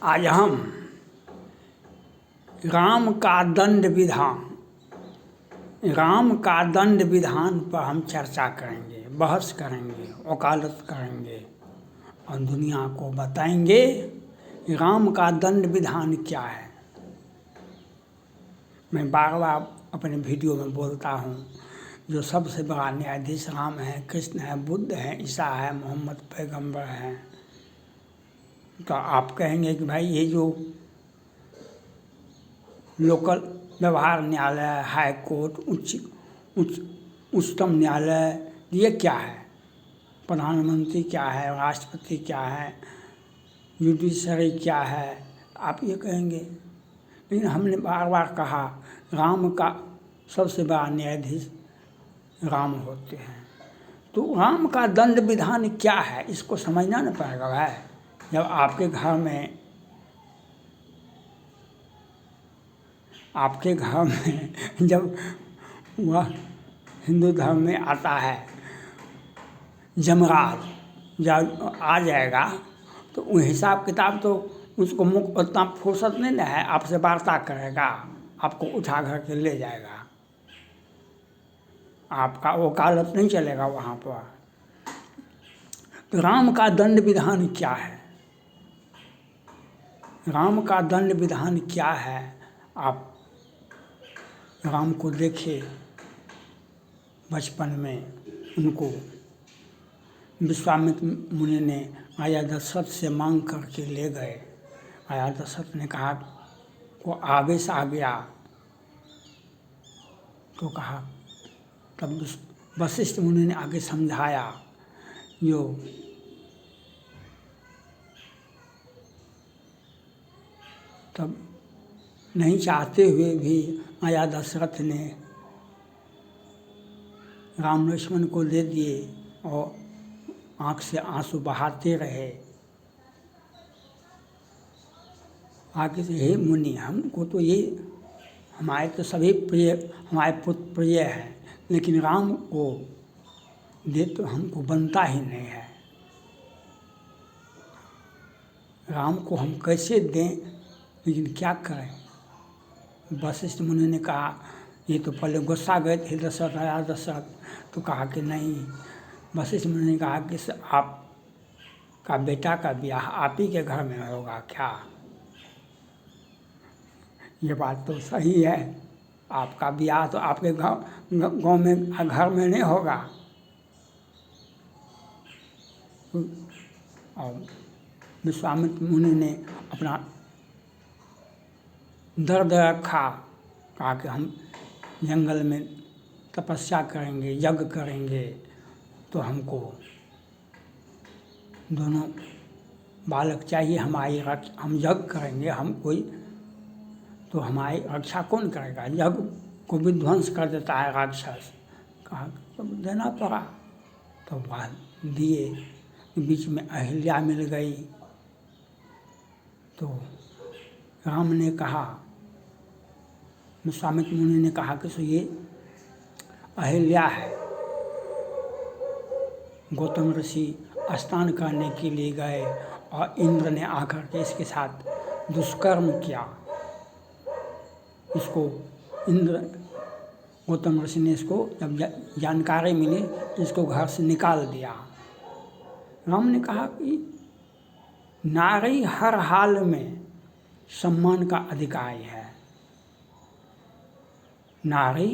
आज हम राम का दंड विधान पर हम चर्चा करेंगे, बहस करेंगे, वकालत करेंगे और दुनिया को बताएंगे राम का दंड विधान क्या है। मैं बार बार अपने वीडियो में बोलता हूँ, जो सबसे बड़ा न्यायाधीश राम है, कृष्ण है, बुद्ध है, ईसा है, मोहम्मद पैगंबर हैं। तो आप कहेंगे कि भाई ये जो लोकल व्यवहार न्यायालय, हाई कोर्ट, उच्चतम न्यायालय, ये क्या है? प्रधानमंत्री क्या है? राष्ट्रपति क्या है? जुडिशरी क्या है? आप ये कहेंगे। लेकिन हमने बार बार कहा राम का सबसे बड़ा न्यायाधीश राम होते हैं। तो राम का दंड विधान क्या है, इसको समझना न पड़ेगा भाई। जब आपके घर में जब वह हिंदू धर्म में आता है जमराज जब आ जाएगा तो वो हिसाब किताब तो उसको मुख उतना फुर्सत नहीं ना है, आपसे वार्ता करेगा, आपको उठा घर के ले जाएगा, आपका वकालत नहीं चलेगा वहाँ पर। तो राम का दंड विधान क्या है? राम का दंड विधान क्या है? आप राम को देखे बचपन में, उनको विश्वामित्र मुनि ने राजा दशरथ से मांग करके ले गए। राजा दशरथ ने कहा, वो आवेश आ गया तो कहा, तब वशिष्ठ मुनि ने आगे समझाया, जो तब नहीं चाहते हुए भी राजा दशरथ ने राम लक्ष्मण को दे दिए और आँख से आंसू बहाते रहे। आगे से, हे मुनि, हमको तो ये हमारे तो सभी प्रिय, हमारे पुत्र प्रिय हैं, लेकिन राम को दे तो हमको बनता ही नहीं है। राम को हम कैसे दें, लेकिन क्या करें? वशिष्ठ मुनि ने कहा, ये तो पहले गुस्सा गए थे दशरथ, राजा दशरथ, तो कहा कि नहीं। वशिष्ठ मुनि ने कहा कि आपका बेटा का ब्याह आप ही के घर में होगा क्या? ये बात तो सही है, आपका ब्याह तो आपके गाँव में, घर में नहीं होगा। और विश्वामित्र मुनि ने अपना दर्द रखा, कहा कि हम जंगल में तपस्या करेंगे, यज्ञ करेंगे, तो हमको दोनों बालक चाहिए, हम यज्ञ करेंगे, हम कोई तो हमारी रक्षा कौन करेगा? यज्ञ को विध्वंस कर देता है राक्षस। कहा तो देना पड़ा, तो बात दिए। बीच में अहिल्या मिल गई, तो राम ने कहा, विश्वामित्र मुनि ने कहा कि ये अहिल्या है। गौतम ऋषि स्नान करने के लिए गए और इंद्र ने आकर के इसके साथ दुष्कर्म किया। इसको गौतम ऋषि ने इसको जब जानकारी मिली, इसको घर से निकाल दिया। राम ने कहा कि नारी हर हाल में सम्मान का अधिकारी है। नारी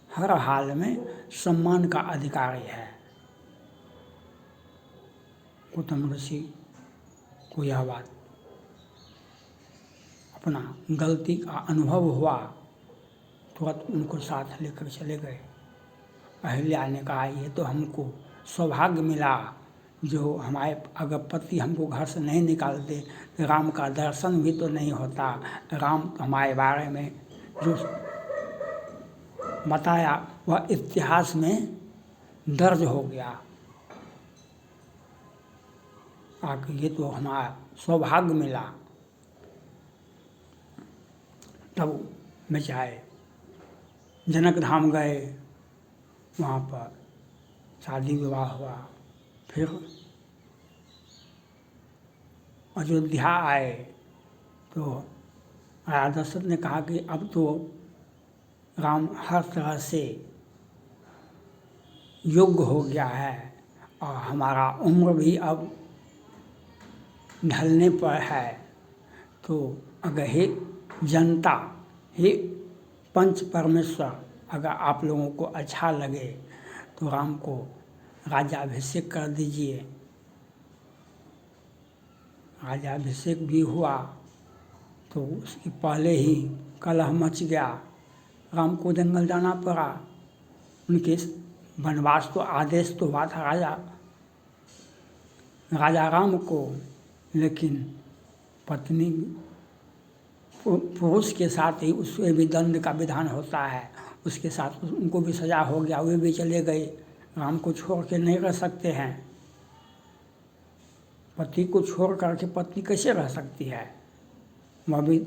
हर हाल में सम्मान का अधिकारी है। गौतम ऋषि को यह बात, अपना गलती का अनुभव हुआ, तुरंत उनको साथ लेकर चले गए। अहिल्या ने कहा, ये तो हमको सौभाग्य मिला, जो हमारे अगर पति हमको घर से नहीं निकालते तो राम का दर्शन भी तो नहीं होता। राम हमारे बारे में जो बताया वह इतिहास में दर्ज हो गया। आखिर ये तो हमारा सौभाग्य मिला। तब बेचारे जनक धाम गए, वहाँ पर शादी विवाह हुआ। फिर अयोध्या आए तो राजा दशरथ ने कहा कि अब तो राम हर तरह से योग्य हो गया है और हमारा उम्र भी अब ढलने पर है, तो अगर हे जनता, हे पंच परमेश्वर, अगर आप लोगों को अच्छा लगे तो राम को राज्याभिषेक कर दीजिए। राज्याभिषेक भी हुआ तो उसके पहले ही कलह मच गया, राम को जंगल जाना पड़ा। उनके वनवास तो आदेश तो हुआ था राजा राम को, लेकिन पत्नी पुरुष के साथ ही उसमें भी दंड का विधान होता है, उसके साथ उनको भी सजा हो गया, वे भी चले गए। राम को छोड़ के नहीं रह सकते हैं, पति को छोड़ करके पत्नी कैसे रह सकती है। वह भी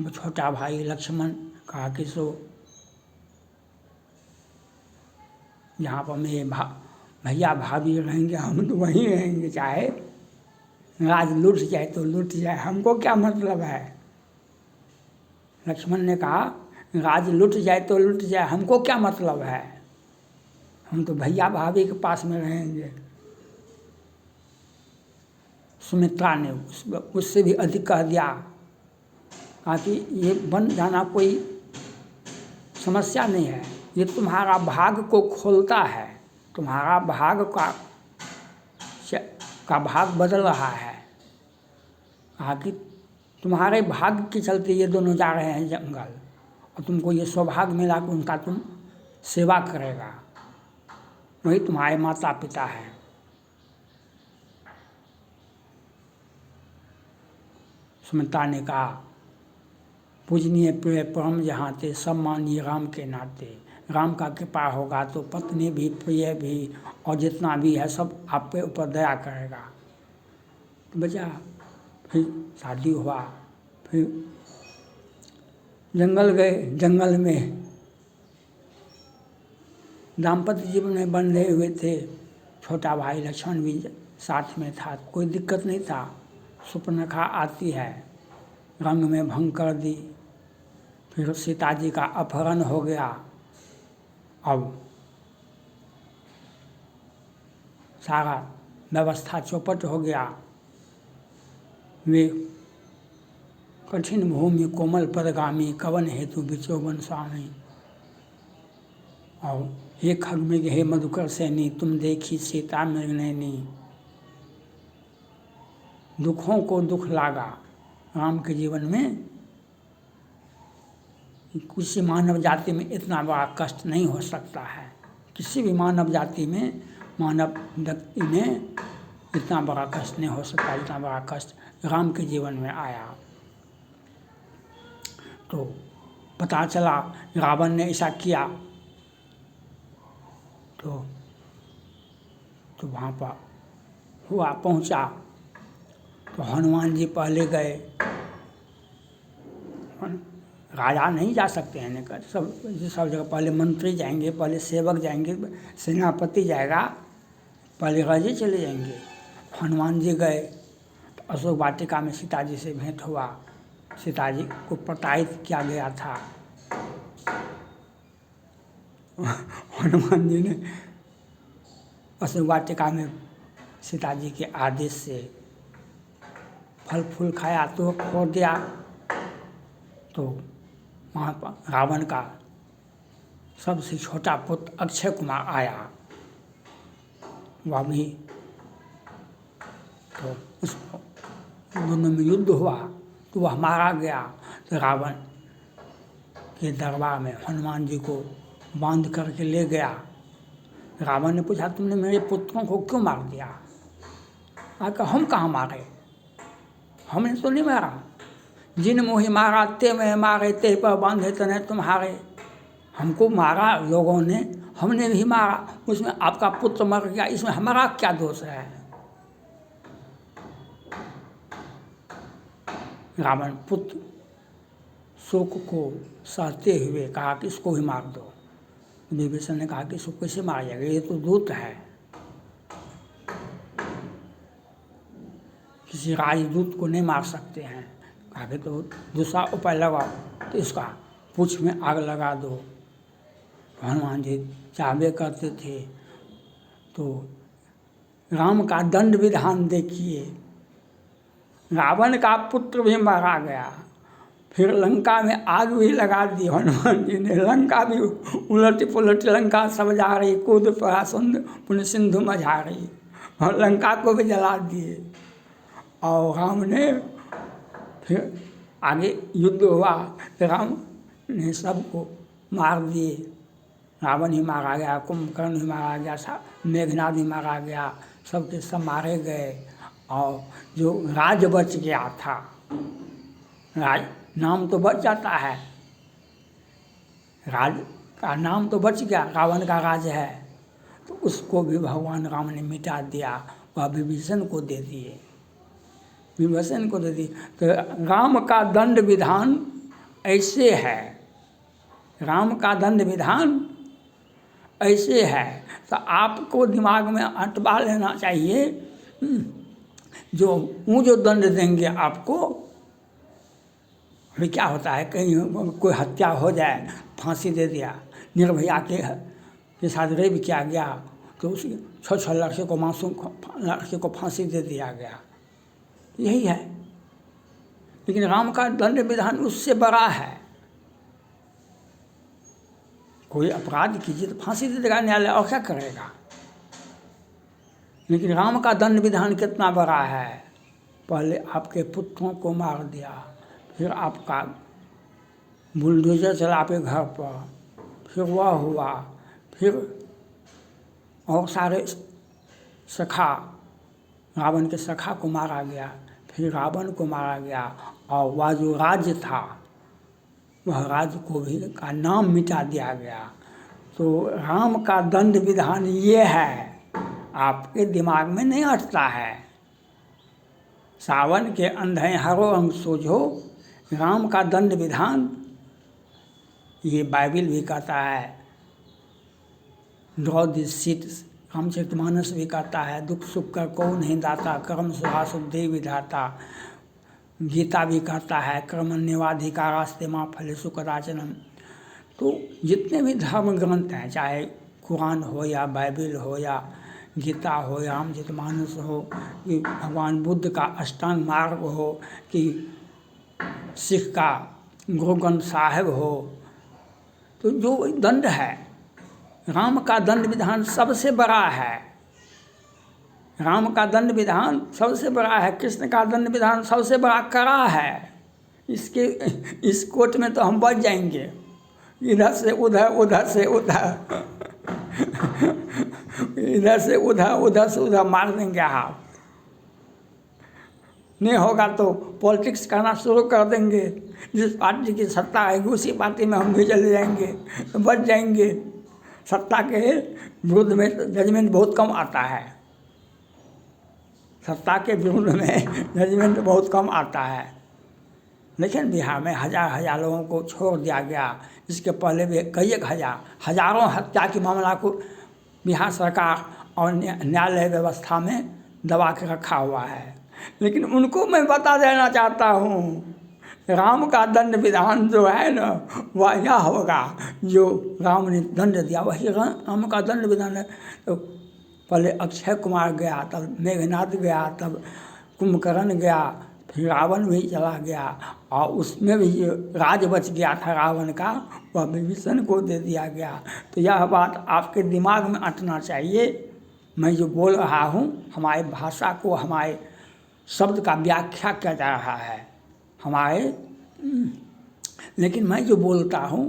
छोटा भाई लक्ष्मण कहा कि सो जहाँ पर मेरे भैया भाभी रहेंगे हम तो वहीं रहेंगे, चाहे राज लूट जाए तो लूट जाए, हमको क्या मतलब है। लक्ष्मण ने कहा राज लूट जाए तो लूट जाए, हमको क्या मतलब है, हम तो भैया भाभी के पास में रहेंगे। सुमित्रा ने उससे भी अधिक कह दिया, कहा कि ये बन जाना कोई समस्या नहीं है, ये तुम्हारा भाग को खोलता है, तुम्हारा भाग का भाग बदल रहा है। कहा कि तुम्हारे भाग के चलते ये दोनों जा रहे हैं जंगल और तुमको ये सौभाग्य मिला कि उनका तुम सेवा करेगा, वही तुम्हारे माता पिता हैं। सुमित्रा ने कहा पूजनीय प्रिय परम जहाँ थे, सब मानिए राम के नाते, राम का कृपा होगा तो पत्नी भी प्रिय भी और जितना भी है सब आप पे ऊपर दया करेगा। तो बचा फिर शादी हुआ, फिर जंगल गए, जंगल में दाम्पत्य जीवन में बंधे हुए थे। छोटा भाई लक्ष्मण भी साथ में था, कोई दिक्कत नहीं था। सुपर्णखा आती है, रंग में भंग कर दी, फिर सीता जी का अपहरण हो गया। अब सारा व्यवस्था चौपट हो गया। वे कठिन भूमि कोमल पदगामी, कवन हेतु बिचौवन स्वामी। और हे खगमृग हे मधुकर सैनी, तुम देखी सीता मृगनयनी। दुखों को दुख लागा राम के जीवन में, किसी मानव जाति में इतना बड़ा कष्ट नहीं हो सकता है। किसी भी मानव जाति में, मानव व्यक्ति में इतना बड़ा कष्ट नहीं हो सकता जितना बड़ा कष्ट राम के जीवन में आया। तो पता चला रावण ने ऐसा किया, तो वहाँ पर हुआ पहुँचा तो हनुमान जी पहले गए। राजा नहीं जा सकते हैं, सब जगह पहले मंत्री जाएंगे, पहले सेवक जाएंगे, सेनापति जाएगा, पहले राजे चले जाएंगे। हनुमान जी गए तो अशोक वाटिका में सीता जी से भेंट हुआ। सीता जी को प्रताड़ित किया गया था। हनुमान जी ने अशोक वाटिका में सीता जी के आदेश से फल फूल खाया तो खो दिया। तो वहाँ पर रावण का सबसे छोटा पुत्र अक्षय कुमार आया, वह भी तो उस दोनों में युद्ध हुआ तो वह मारा गया। तो रावण के दरबार में हनुमान जी को बांध करके ले गया। रावण ने पूछा तुमने मेरे पुत्रों को क्यों मार दिया? आकर हम कहाँ मारे, हमने तो नहीं मारा, जिन मोहि मारा ते मैं मारे, ते पर बांधे तने तुम्हारे। हमको मारा लोगों ने, हमने भी मारा, उसमें आपका पुत्र मर गया, इसमें हमारा क्या दोष है? रावण पुत्र शोक को सहते हुए कहा कि इसको ही मार दो। विभीषण ने कहा कि इसको कैसे मारा जाएगा, ये तो दूत है। किसी राजदूत को नहीं मार सकते हैं। कहा कि तो दूसरा उपाय लगाओ, तो इसका पूँछ में आग लगा दो। हनुमान जी चाहबे करते थे। तो राम का दंड विधान देखिए, रावण का पुत्र भी मारा गया, फिर लंका में आग भी लगा दी हनुमान जी ने। लंका भी उलट पुलट, लंका सब जा रही, कूद पड़ा पुण्य सिंधु मझा रही, और लंका को भी जला दिए। और राम ने फिर आगे युद्ध हुआ तो राम ने सबको मार दिए। रावण ही मारा गया, कुंभकर्ण ही मारा गया, मेघनाद ही मारा गया, सबके सब मारे गए। और जो राज बच गया था, राज नाम तो बच जाता है, राज का नाम तो बच गया, रावण का राज है, तो उसको भी भगवान राम ने मिटा दिया, वह विभीषण को दे दिए, विभीषण को दे दिए। तो राम का दंड विधान ऐसे है, राम का दंड विधान ऐसे है। तो आपको दिमाग में अटवा लेना चाहिए, जो वो जो दंड देंगे आपको, अभी क्या होता है, कहीं कोई हत्या हो जाए, फांसी दे दिया, निर्भया के साथ रेप किया गया, तो उस 6 लड़के को, मासूम लड़के को फांसी दे दिया गया, यही है। लेकिन राम का दंड विधान उससे बड़ा है। कोई अपराध कीजिए तो फांसी दे देगा न्यायालय, और क्या करेगा। लेकिन राम का दंड विधान कितना बड़ा है, पहले आपके पुत्रों को मार दिया, फिर आपका बुलडोजर चला आपके घर पर, फिर वह हुआ, फिर और सारे सखा, रावण के सखा को मारा गया, फिर रावण को मारा गया, और वह जो राज्य था वह राज्य को भी का नाम मिटा दिया गया। तो राम का दंड विधान ये है, आपके दिमाग में नहीं अटता है। सावन के अंधे हरो अंग सोझो, राम का दंड विधान ये बाइबिल भी कहता है, ड्रॉ दिस सीट, रामचरितमानस भी कहता है, दुख सुख कर को नहीं दाता, कर्म सुहा सुख दे विधाता। गीता भी कहता है, कर्मण्येवाधिकारास्ते मा फलेषु कदाचन। तो जितने भी धर्म ग्रंथ हैं, चाहे कुरान हो या बाइबिल हो या गीता हो या रामचरितमानस हो, कि भगवान बुद्ध का अष्टांग मार्ग हो, कि सिख का गुरु ग्रंथ साहिब हो, तो जो दंड है, राम का दंड विधान सबसे बड़ा है। राम का दंड विधान सबसे बड़ा है, कृष्ण का दंड विधान सबसे बड़ा कड़ा है। इस कोर्ट में तो हम बच जाएंगे, इधर से उधर, उधर से उधर, इधर से उधर, उधर से उधर मार देंगे आप। नहीं होगा तो पॉलिटिक्स करना शुरू कर देंगे, जिस पार्टी की सत्ता है उसी पार्टी में हम भी चले जाएंगे, तो बच जाएंगे। सत्ता के विरुद्ध में जजमेंट बहुत कम आता है, सत्ता के विरुद्ध में जजमेंट बहुत कम आता है। लेकिन बिहार में हजार लोगों को छोड़ दिया गया। इसके पहले भी कई हजारों हत्या की मामला को बिहार सरकार और न्यायालय व्यवस्था में दबा के रखा हुआ है। लेकिन उनको मैं बता देना चाहता हूँ, राम का दंड विधान जो है ना, वह यह होगा जो राम ने दंड दिया, वही राम का दंड विधान है। तो पहले अक्षय कुमार गया, तब मेघनाद गया, तब कुंभकर्ण गया, फिर रावण भी चला गया, और उसमें भी जो राज बच गया था रावण का, वह विभीषण को दे दिया गया। तो यह बात आपके दिमाग में अटना चाहिए। मैं जो बोल रहा हूँ, हमारी भाषा को, हमारे शब्द का व्याख्या किया जा रहा है हमारे, लेकिन मैं जो बोलता हूँ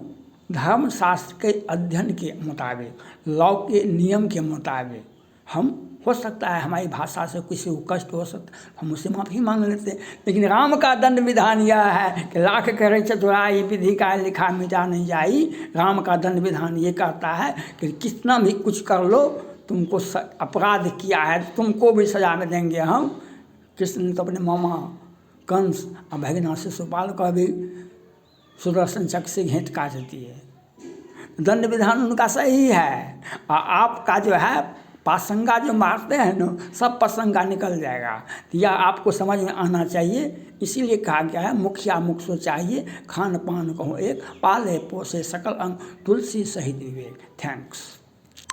धर्मशास्त्र के अध्ययन के मुताबिक, लॉ के नियम के मुताबिक। हम हो सकता है हमारी भाषा से किसी को कष्ट हो सकता, हम उससे माफ़ी मांग लेते हैं। लेकिन राम का दंड विधान यह है कि लाख करे चतुराई, विधि का लिखा मिटा नहीं जाई। राम का दंड विधान ये कहता है कि कितना भी कुछ कर लो, तुमको अपराध किया है, तुमको भी सजा में देंगे हम। कृष्ण ने तो अपने मामा कंस और भगना शिशुपाल का भी सुदर्शन चक्र से घेंट काट दिए। दंड विधान उनका सही है, और आपका जो है पासंगा जो मारते हैं ना, सब पसंगा निकल जाएगा। यह आपको समझ में आना चाहिए। इसीलिए कहा गया है मुखिया मुख सो चाहिए, खान पान कहो एक, पाले पोसे सकल अंग, तुलसी सहित विवेक। थैंक्स।